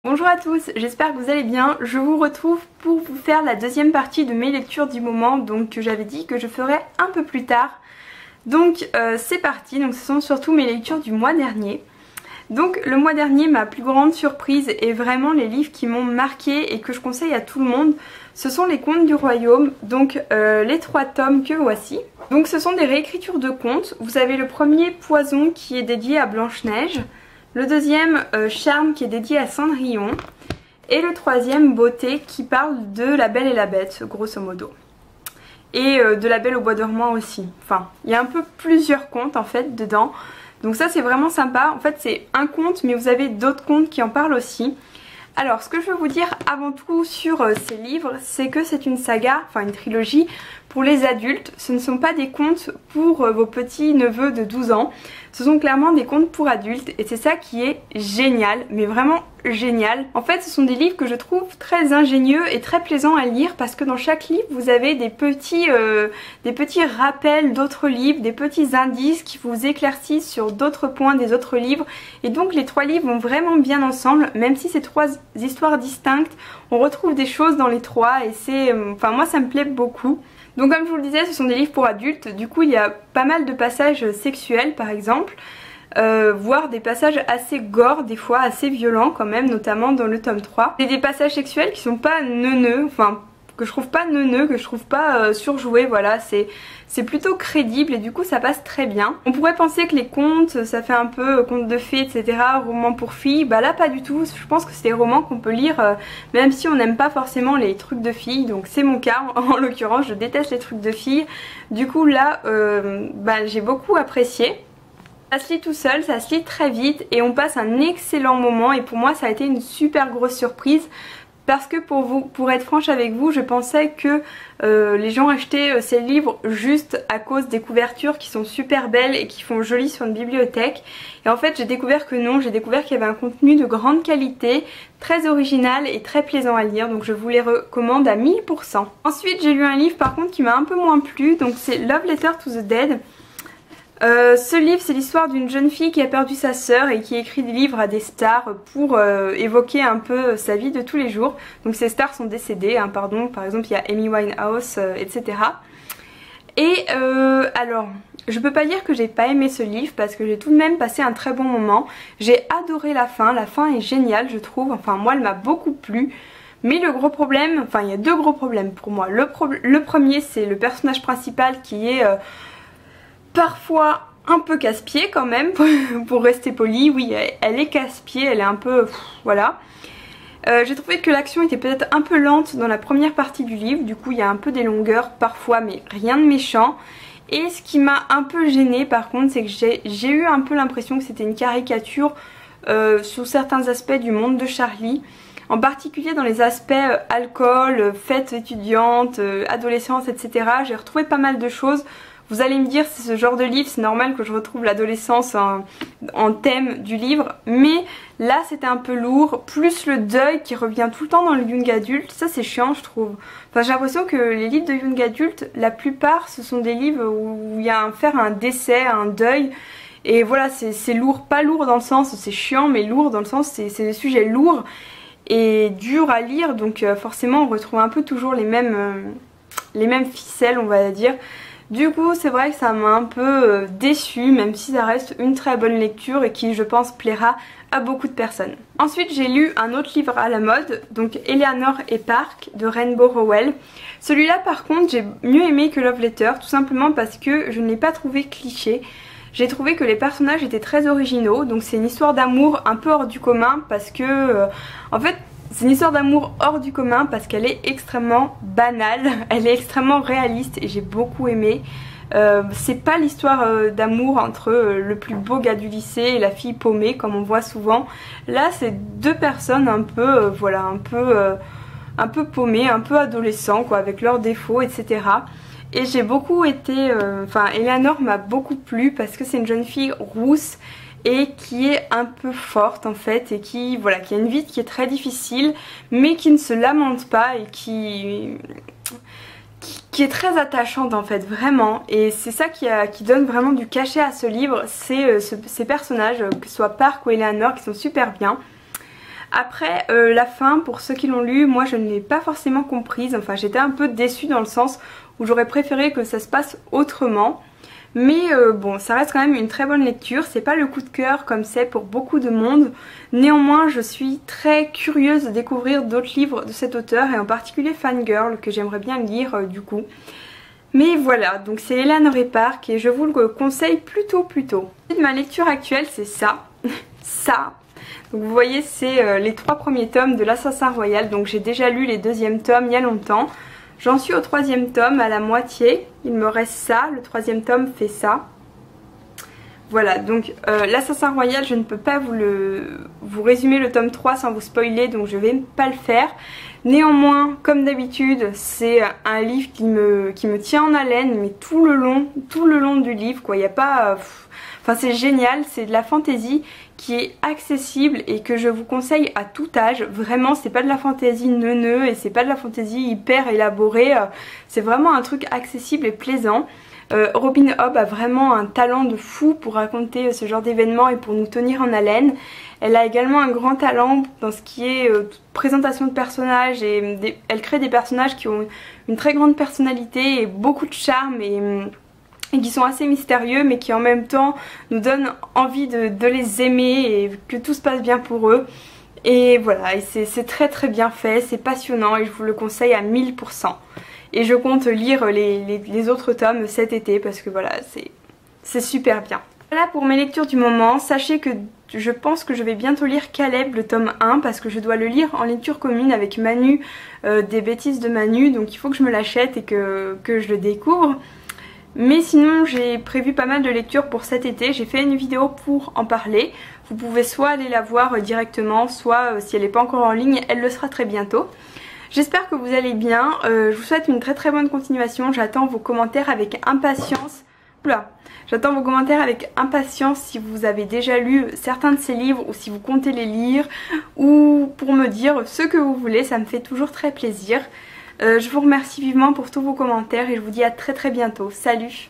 Bonjour à tous, j'espère que vous allez bien. Je vous retrouve pour vous faire la deuxième partie de mes lectures du moment, donc que j'avais dit que je ferais un peu plus tard. Donc c'est parti, donc ce sont surtout mes lectures du mois dernier. Donc le mois dernier, ma plus grande surprise et vraiment les livres qui m'ont marqué et que je conseille à tout le monde, ce sont les Contes du Royaume, donc les 3 tomes que voici. Donc ce sont des réécritures de contes. Vous avez le premier Poison qui est dédié à Blanche-Neige, le deuxième Charme qui est dédié à Cendrillon et le troisième Beauté qui parle de La Belle et la Bête grosso modo. Et de La Belle au bois dormant aussi. Enfin, il y a un peu plusieurs contes en fait dedans. Donc ça c'est vraiment sympa. En fait c'est un conte mais vous avez d'autres contes qui en parlent aussi. Alors ce que je veux vous dire avant tout sur ces livres, c'est que c'est une saga, enfin une trilogie pour les adultes. Ce ne sont pas des contes pour vos petits neveux de 12 ans. Ce sont clairement des contes pour adultes et c'est ça qui est génial, mais vraiment génial. En fait ce sont des livres que je trouve très ingénieux et très plaisants à lire parce que dans chaque livre vous avez des petits rappels d'autres livres, des petits indices qui vous éclaircissent sur d'autres points des autres livres. Et donc les 3 livres vont vraiment bien ensemble, même si c'est 3 histoires distinctes, on retrouve des choses dans les 3 et c'est, enfin moi ça me plaît beaucoup. Donc comme je vous le disais, ce sont des livres pour adultes, du coup il y a pas mal de passages sexuels par exemple, voire des passages assez gore, des fois assez violents quand même, notamment dans le tome 3. C'est des passages sexuels qui sont pas neuneux, enfin que je trouve pas neuneux, que je trouve pas surjoués, voilà, c'est plutôt crédible et du coup ça passe très bien. On pourrait penser que les contes, ça fait un peu contes de fées, etc., romans pour filles, bah là pas du tout, je pense que c'est des romans qu'on peut lire même si on n'aime pas forcément les trucs de filles, donc c'est mon cas en l'occurrence, je déteste les trucs de filles, du coup là j'ai beaucoup apprécié. Ça se lit tout seul, ça se lit très vite et on passe un excellent moment et pour moi ça a été une super grosse surprise. Parce que pour être franche avec vous, je pensais que les gens achetaient ces livres juste à cause des couvertures qui sont super belles et qui font joli sur une bibliothèque. Et en fait j'ai découvert que non, j'ai découvert qu'il y avait un contenu de grande qualité, très original et très plaisant à lire. Donc je vous les recommande à 1000%. Ensuite j'ai lu un livre par contre qui m'a un peu moins plu, donc c'est Love Letter to the Dead. Ce livre c'est l'histoire d'une jeune fille qui a perdu sa sœur et qui écrit des livres à des stars pour évoquer un peu sa vie de tous les jours. Donc ces stars sont décédées, hein, pardon, par exemple il y a Amy Winehouse, etc. Et alors, je peux pas dire que j'ai pas aimé ce livre parce que j'ai tout de même passé un très bon moment. J'ai adoré la fin est géniale je trouve, enfin moi elle m'a beaucoup plu. Mais le gros problème, enfin il y a 2 gros problèmes pour moi. Le premier c'est le personnage principal qui est parfois un peu casse-pied quand même, pour rester poli. Oui, elle est casse-pied, elle est un peu... voilà. J'ai trouvé que l'action était peut-être un peu lente dans la première partie du livre, du coup il y a un peu des longueurs parfois, mais rien de méchant. Et ce qui m'a un peu gênée par contre, c'est que j'ai eu un peu l'impression que c'était une caricature sur certains aspects du monde de Charlie. En particulier dans les aspects alcool, fêtes étudiantes, adolescence, etc. J'ai retrouvé pas mal de choses. Vous allez me dire, c'est ce genre de livre, c'est normal que je retrouve l'adolescence en thème du livre. Mais là c'était un peu lourd, plus le deuil qui revient tout le temps dans le young adulte, ça c'est chiant je trouve. Enfin j'ai l'impression que les livres de young adulte, la plupart ce sont des livres où il y a un décès, un deuil. Et voilà, c'est lourd, pas lourd dans le sens c'est chiant, mais lourd dans le sens c'est des sujets lourds et durs à lire. Donc forcément on retrouve un peu toujours les mêmes ficelles on va dire. Du coup c'est vrai que ça m'a un peu déçue, même si ça reste une très bonne lecture et qui je pense plaira à beaucoup de personnes. Ensuite j'ai lu un autre livre à la mode, donc Eleanor et Park de Rainbow Rowell. Celui-là par contre j'ai mieux aimé que Love Letter, tout simplement parce que je ne l'ai pas trouvé cliché. J'ai trouvé que les personnages étaient très originaux, donc c'est une histoire d'amour un peu hors du commun parce que en fait c'est une histoire d'amour hors du commun parce qu'elle est extrêmement banale, elle est extrêmement réaliste et j'ai beaucoup aimé. C'est pas l'histoire d'amour entre le plus beau gars du lycée et la fille paumée comme on voit souvent. Là c'est 2 personnes un peu voilà, un peu paumées, un peu adolescents quoi, avec leurs défauts, etc. Et j'ai beaucoup été, enfin Eleanor m'a beaucoup plu parce que c'est une jeune fille rousse et qui est un peu forte en fait et qui voilà, qui a une vie qui est très difficile mais qui ne se lamente pas et qui est très attachante en fait, vraiment. Et c'est ça qui donne vraiment du cachet à ce livre, c'est ces personnages, que ce soit Park ou Eleanor, qui sont super bien. Après la fin, pour ceux qui l'ont lu, moi je ne l'ai pas forcément comprise, enfin j'étais un peu déçue dans le sens où j'aurais préféré que ça se passe autrement. Mais bon, ça reste quand même une très bonne lecture, c'est pas le coup de cœur comme c'est pour beaucoup de monde. Néanmoins, je suis très curieuse de découvrir d'autres livres de cet auteur et en particulier Fangirl que j'aimerais bien lire du coup. Mais voilà, donc c'est Eleanor Park et je vous le conseille plutôt. Ma lecture actuelle c'est ça, ça. Donc vous voyez c'est les 3 premiers tomes de l'Assassin Royal, donc j'ai déjà lu les 2e tomes il y a longtemps. J'en suis au 3e tome à la moitié, il me reste ça, le 3e tome fait ça. Voilà, donc l'Assassin Royal, je ne peux pas vous résumer le tome 3 sans vous spoiler, donc je vais pas le faire. Néanmoins, comme d'habitude, c'est un livre qui me tient en haleine, mais tout le long du livre, quoi. Il n'y a pas... Enfin, c'est génial, c'est de la fantaisie qui est accessible et que je vous conseille à tout âge. Vraiment, c'est pas de la fantaisie neuneu et c'est pas de la fantaisie hyper élaborée. C'est vraiment un truc accessible et plaisant. Robin Hobb a vraiment un talent de fou pour raconter ce genre d'événements et pour nous tenir en haleine. Elle a également un grand talent dans ce qui est présentation de personnages et elle crée des personnages qui ont une très grande personnalité et beaucoup de charme et qui sont assez mystérieux mais qui en même temps nous donnent envie de les aimer et que tout se passe bien pour eux. Et voilà, et c'est très bien fait, c'est passionnant et je vous le conseille à 1000%. Et je compte lire les autres tomes cet été parce que voilà, c'est super bien. Voilà pour mes lectures du moment. Sachez que je pense que je vais bientôt lire Caleb, le tome 1, parce que je dois le lire en lecture commune avec Manu, des bêtises de Manu, donc il faut que je me l'achète et que je le découvre. Mais sinon j'ai prévu pas mal de lectures pour cet été, j'ai fait une vidéo pour en parler. Vous pouvez soit aller la voir directement, soit si elle n'est pas encore en ligne, elle le sera très bientôt. J'espère que vous allez bien, je vous souhaite une très bonne continuation, j'attends vos commentaires avec impatience. Oula, j'attends vos commentaires avec impatience si vous avez déjà lu certains de ces livres ou si vous comptez les lire ou pour me dire ce que vous voulez, ça me fait toujours très plaisir. Je vous remercie vivement pour tous vos commentaires et je vous dis à très bientôt. Salut!